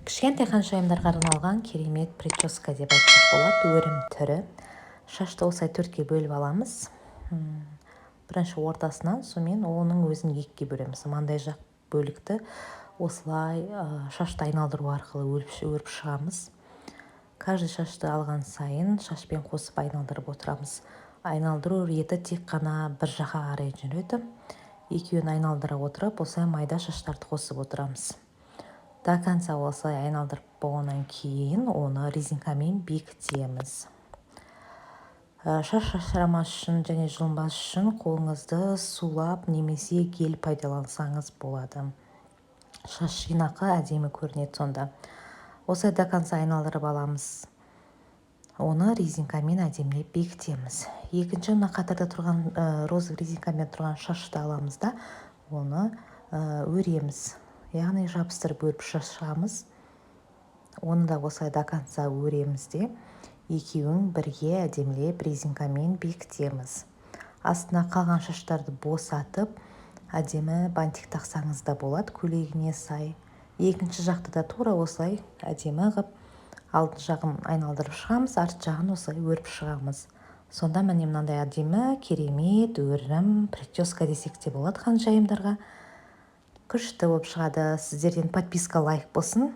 Кішкентай ханшайымдарға арналған керемет прическа деп айтсақ болады, өрім түрі. Шашты осылай төртке бөліп аламыз. Бірінші ортасынан, сонымен оның өзін екіге бөлеміз. Маңдай жақ бөлікті осылай шашты айналдыру арқылы өріп шығамыз. Каждый шашты алған сайын шашпен қосып айналдырып отырамыз. Айналдыру реті тек қана бір жаққа қарай жүреді. Екеуін айналдыра отырып, осылай майда шаштарды қосып отырамыз. До конца осылай айналдырып болғаннан кейін оны резинкамен бекітеміз. Шаш шашырамас үшін және жұлынбас үшін қолыңызды сулап немесе гель пайдалансаңыз болады. Шаш жинақы әдемі көрінеді сонда. Осылай до конца айналдырып аламыз. Оны резинкамен әдемілеп бекітеміз. Екінші мына қатарда тұрған розовый резинкамен тұрған шашты аламыз да, оны өреміз. Яғни жабыстырып өріп шашамыз. Оны да осылай до конца өреміз де, екеуін бірге әдемілеп резинкамен бекітеміз. Астына қалған шаштарды босатып, әдемі бантик тақсаңыз да болады, көйлегіне сай. Екінші жақты да тура осылай әдемі қып, алдын жағын айналдырып шығамыз, арт жағын осылай өріп шығамыз. Сонда міне мынандай әдемі, керемет, өрім, прическа десек те болады ханшайымдарға. Күшті болып шығады. Сіздерден подписка, лайк болсын.